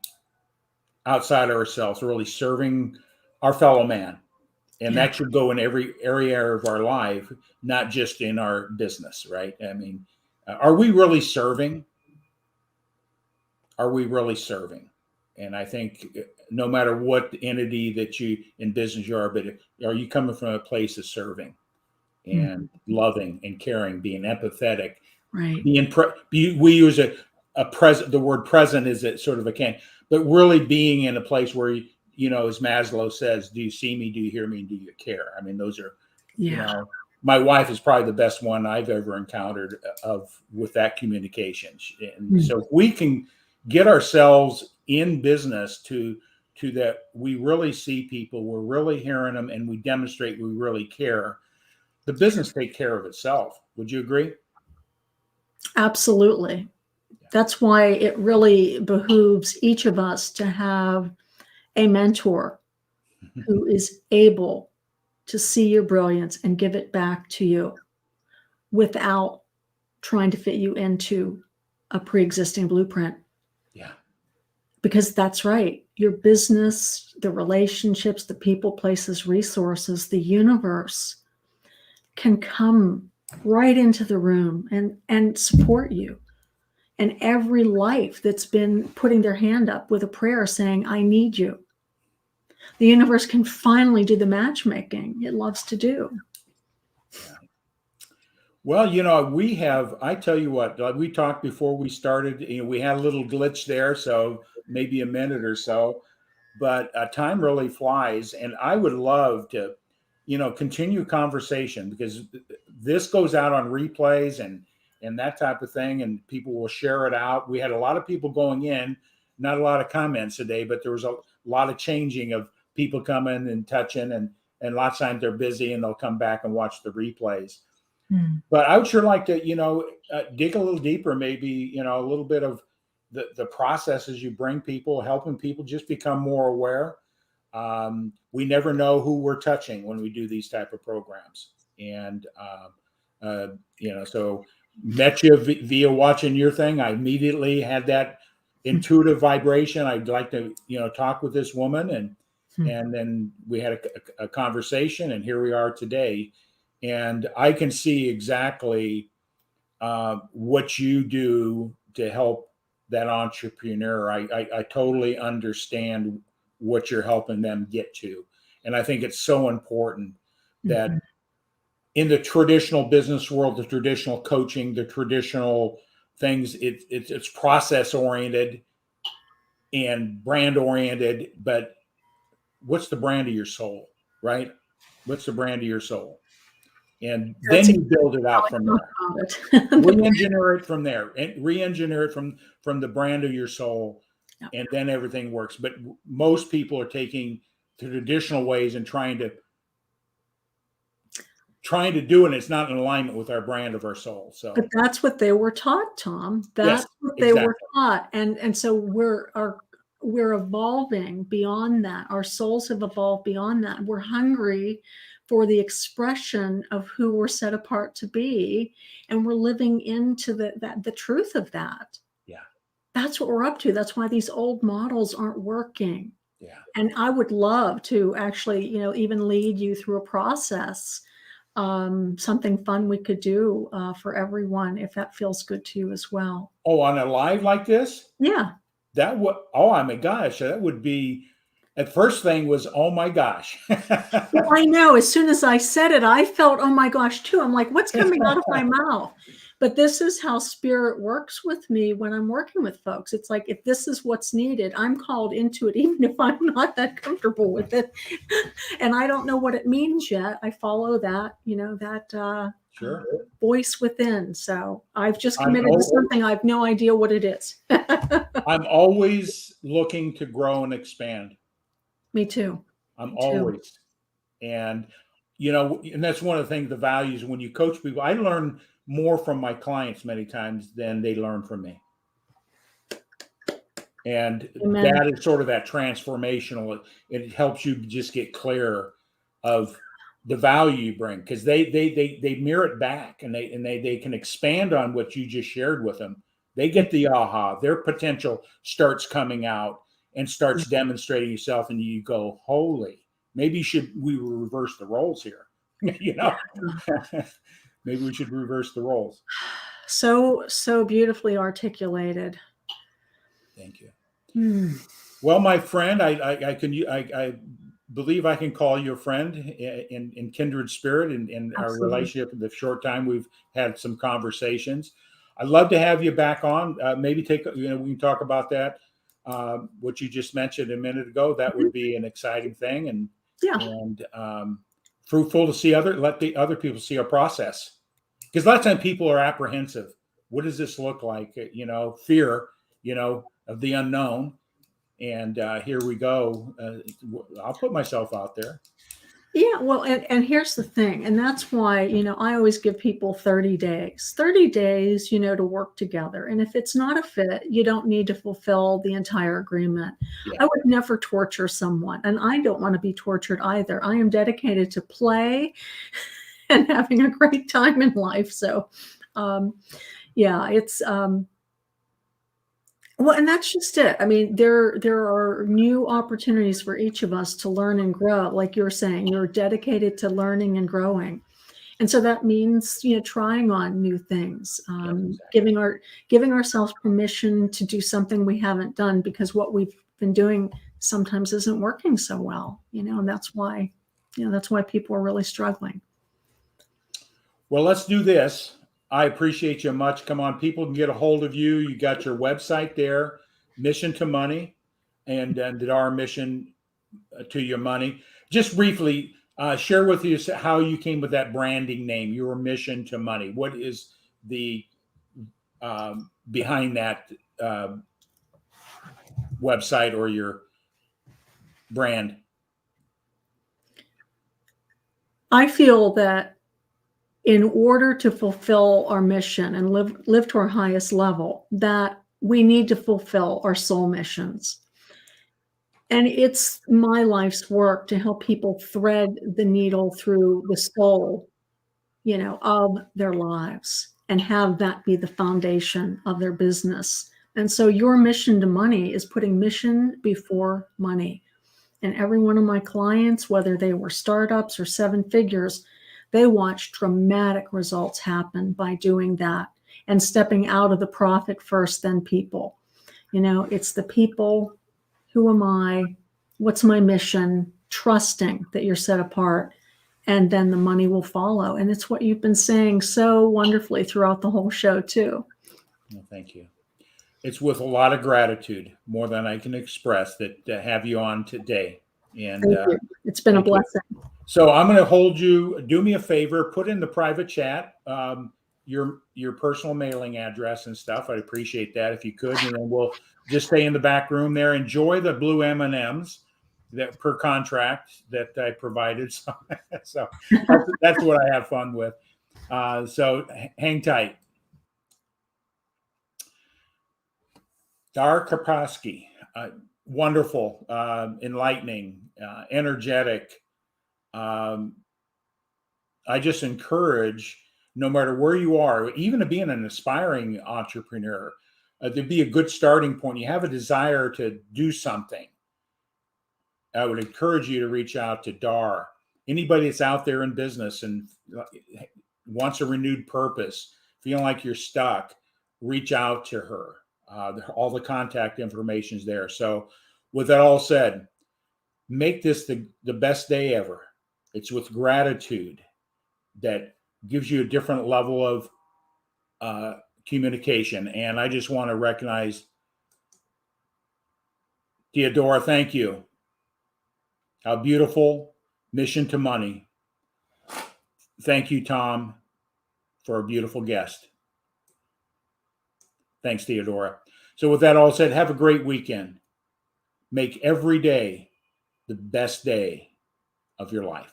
outside ourselves, really serving our fellow man. And that should go in every area of our life, not just in our business, right? I mean, are we really serving? Are we really serving? And I think no matter what entity that you in business you are, but are you coming from a place of serving and loving and caring, being empathetic, right? We use a present. The word present is a sort of but really being in a place where as Maslow says, do you see me? Do you hear me? Do you care? I mean, those are, my wife is probably the best one I've ever encountered with that communication. And so if we can get ourselves in business to that, we really see people, we're really hearing them, and we demonstrate we really care, the business take care of itself. Would you agree? Absolutely. That's why it really behooves each of us to have a mentor who is able to see your brilliance and give it back to you without trying to fit you into a pre-existing blueprint. Yeah. Because that's right. Your business, the relationships, the people, places, resources, the universe can come right into the room and support you and every life that's been putting their hand up with a prayer saying, I need you. The universe can finally do the matchmaking it loves to do. Well, I tell you what, we talked before we started, we had a little glitch there, so maybe a minute or so, but time really flies. And I would love to, continue conversation, because this goes out on replays and that type of thing, and people will share it out. We had a lot of people going in, not a lot of comments today, but there was a lot of changing of people coming and touching, and lots of times they're busy and they'll come back and watch the replays. But I would sure like to, dig a little deeper, maybe, a little bit of the processes you bring people, helping people just become more aware. We never know who we're touching when we do these type of programs. And, so met you via watching your thing. I immediately had that intuitive vibration. I'd like to, talk with this woman, and then we had a conversation, and here we are today. And I can see exactly what you do to help that entrepreneur. I totally understand what you're helping them get to. And I think it's so important that in the traditional business world, the traditional coaching, the traditional things, it's process oriented and brand oriented. But what's the brand of your soul, right? What's the brand of your soul? And then you build it out from there. Re-engineer it from there, and re-engineer it from the brand of your soul, and then everything works. But most people are taking the traditional ways and trying to do it, and it's not in alignment with our brand of our soul. So, but that's what they were taught, Tom. That's what they were taught, and so we're evolving beyond that. Our souls have evolved beyond that. We're hungry for the expression of who we're set apart to be, and we're living into the truth of that. Yeah, that's what we're up to. That's why these old models aren't working. Yeah, and I would love to actually, even lead you through a process, something fun we could do for everyone, if that feels good to you as well. Oh, on a live like this? Yeah. That would. Oh, my gosh, that would be. At first thing was, oh my gosh. Well, I know. As soon as I said it, I felt, oh my gosh, too. I'm like, what's coming out of my mouth? But this is how spirit works with me when I'm working with folks. It's like, if this is what's needed, I'm called into it, even if I'm not that comfortable with it. And I don't know what it means yet. I follow that, Sure. Voice within. So I've just committed to something. I have no idea what it is. I'm always looking to grow and expand. Me too. I'm always. And, and that's one of the things, the values when you coach people. I learn more from my clients many times than they learn from me. And Amen. That is sort of that transformational. It helps you just get clear of the value you bring, because they mirror it back, and they can expand on what you just shared with them. They get the aha, their potential starts coming out and starts demonstrating yourself, and you go, holy, maybe we reverse the roles here. Maybe we should reverse the roles. So beautifully articulated. Thank you. Well, my friend, I believe I can call you a friend in kindred spirit, in our relationship. In the short time we've had some conversations, I'd love to have you back on. Maybe we can talk about that. What you just mentioned a minute ago, that would be an exciting thing, and fruitful to let the other people see our process, because a lot of times people are apprehensive. What does this look like? Fear, of the unknown. And here we go. I'll put myself out there. Yeah, well, and here's the thing, and that's why, I always give people 30 days, to work together. And if it's not a fit, you don't need to fulfill the entire agreement. Yeah. I would never torture someone, and I don't want to be tortured either. I am dedicated to play and having a great time in life. So, it's, well, and that's just it. I mean, there are new opportunities for each of us to learn and grow. Like you're saying, you're dedicated to learning and growing. And so that means, trying on new things, Yeah, exactly. giving ourselves permission to do something we haven't done because what we've been doing sometimes isn't working so well, and that's why people are really struggling. Well, let's do this. I appreciate you much. Come on, people can get a hold of you. You got your website there, Mission to Money, and our mission to your money. Just briefly, share with us how you came with that branding name, your mission to money. What is the behind that website or your brand? I feel that in order to fulfill our mission and live to our highest level, that we need to fulfill our soul missions. And it's my life's work to help people thread the needle through the soul, of their lives and have that be the foundation of their business. And so your mission to money is putting mission before money. And every one of my clients, whether they were startups or seven figures, they watched dramatic results happen by doing that and stepping out of the profit first, then people. It's the people. Who am I? What's my mission? Trusting that you're set apart, and then the money will follow. And it's what you've been saying so wonderfully throughout the whole show, too. Well, thank you. It's with a lot of gratitude, more than I can express, that to have you on today. And Thank you. It's been a thank you. blessing. So I'm going to hold you. Do me a favor, put in the private chat your personal mailing address and stuff. I'd appreciate that if you could, and then we'll just stay in the back room there. Enjoy the blue M&Ms that per contract that I provided. So that's what I have fun with. So hang tight. Darlene Karpaski, wonderful, enlightening, energetic. I just encourage, no matter where you are, even to being an aspiring entrepreneur, to be a good starting point. You have a desire to do something. I would encourage you to reach out to Dar. Anybody that's out there in business and wants a renewed purpose, feeling like you're stuck, reach out to her. All the contact information is there. So, with that all said, make this the best day ever. It's with gratitude that gives you a different level of communication. And I just want to recognize Theodora. Thank you. How beautiful. Mission to money. Thank you, Tom, for a beautiful guest. Thanks, Theodora. So with that all said, have a great weekend. Make every day the best day of your life.